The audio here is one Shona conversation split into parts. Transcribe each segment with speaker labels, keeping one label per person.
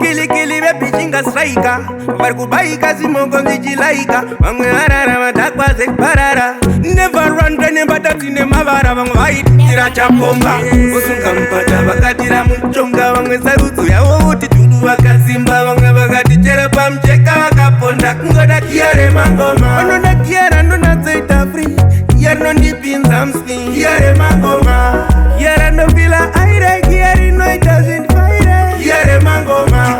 Speaker 1: Kili baby chinga Strykaa. Varkubaika simongo ngichilaika. Vamwe harara madakwa zeparara. Never run dry mbatatine mavara. Vamwe vaitira chapomba. Usunga mpata vakatira muchonga. Vamwe sarutsu yavo uti tulu vakazimba. Vamwe vakati chera pamcheka vakaponda. Kungoda kia Remangoma. Anoda kiara ndonatsoita free. Kiara ndipinza mskin. Kia Remangoma. Kiara ndofila aire. Kiara inoita zindfaire. Kia Remangoma.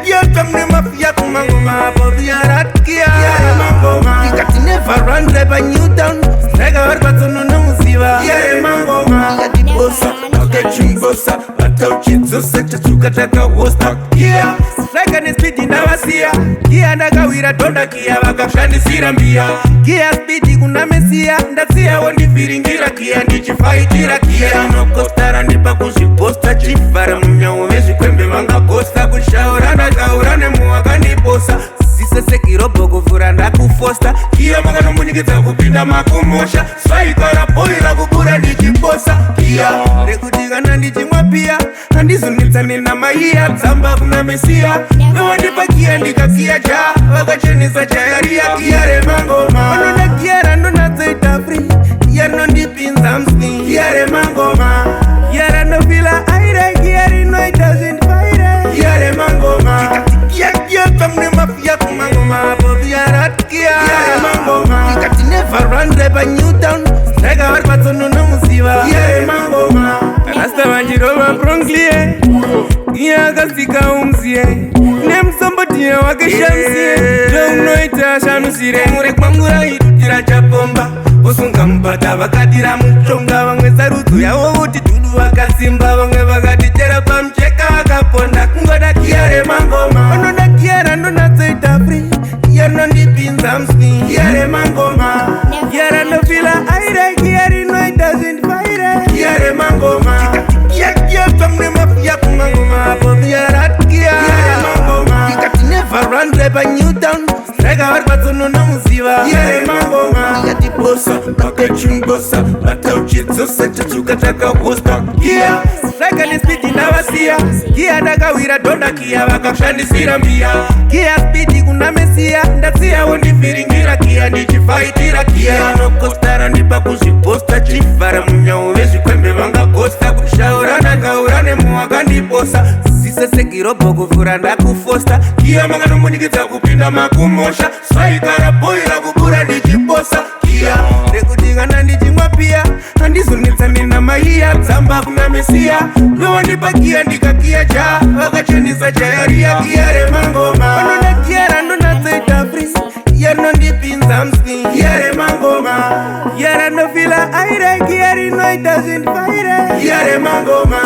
Speaker 1: Kia tamne mafia kumangoma. Boviarat kia Remangoma. Kikati never run dry by Newtown. Strykaa varbatsono nomuziva. Kia Remangoma. Kikati bossa, akachimbosa. Atauchitsosa chachuka takahosta. Kia Strykaa nespidi ndavasiya. Kia ndakawira tonda kia vakashandisira mbia. Kia spidi kuna mesiya. Ndasiyawo ndivhiringira kia ndichifaitira kia. Inokostara ndipa kuzviposta. Chivhara munyawo vezvikwembe vangagosta. Kushaura ndashaura nemuwakandiposa. Sisesekirobho kuvhura ndakufosta. Kia makanomunikidza kupinda makumosha. Strykaa raboira kukura ndichiposa. Kia rekuti kana ndichimwa pia handizonetsane namaiya tsamba kuna mesiya. Novandipa kia ndikakiya ja vakachenesa chayariya. Kia Remangoma. Vanoda kiara ndonatsoita free. Kiara nondipinza mskin. Kia Remangoma. Kiara ndofila aire. Kiara inoita zindfaire. Kia Remangoma. Kia tamne mafia kumangoma. Boviarat kia Remangoma. Kikati never run dry by Newtown. Strykaa varbatsono nomuziva. Kia Remangoma. Rasta vanjirova pronklie. Kia akasika umzie. Nemusombotiya wakeshamsie. Ndounoita shanusire. Mure kwangura itutira chapomba. Usunga mpata vakatira muchonga. Vamwe sarutsu yavo uti tulu vakasimba. Vamwe vakati chera pamcheka vakaponda. Kungoda kia Remangoma. Vanoda kiara ndonatsoita free. Kiara nondipinza mskin. Kia Remangoma. Kiara ndofila aire. Kiara inoita zindfaire. Kia Remangoma. Kia tamne mafia kumangoma. Boviarat kia Remangoma. Kikati never run dry by Newtown. Strykaa varbatsono nomuziva. Kia Remangoma. Kikati bossa, akachimbosa. Atauchitsosa chachuka takahosta. Kia Strykaa nespidi ndavasiya. Kia ndakawira tonda kia vakashandisira mbia. Kia spidi kuna mesiya. Ndasiyawo ndivhiringira kia ndichifaitira kia. Inokostara ndipa kuzviposta. Chivhara munyawo vezvikwembe vangagosta. Kushaura ndakaura nemuwakandiposa. Sisesekirobho kuvhura ndakufosta. Kia makanomunikidza kupinda makumosha. Strykaa raboira kukura ndichiposa. Kia rekuti kana ndichimwa pia handizonetsane namaiya tsamba kuna mesiya. Novandipa kia ndikakiya ja vakachenesa chayariya. Kia Remangoma. Vanoda kiara ndonatsoita free. Kiara nondipinza mskin. Kia Remangoma. Kiara ndofila aire. Kiara inoita zindfaire. Kia Remangoma.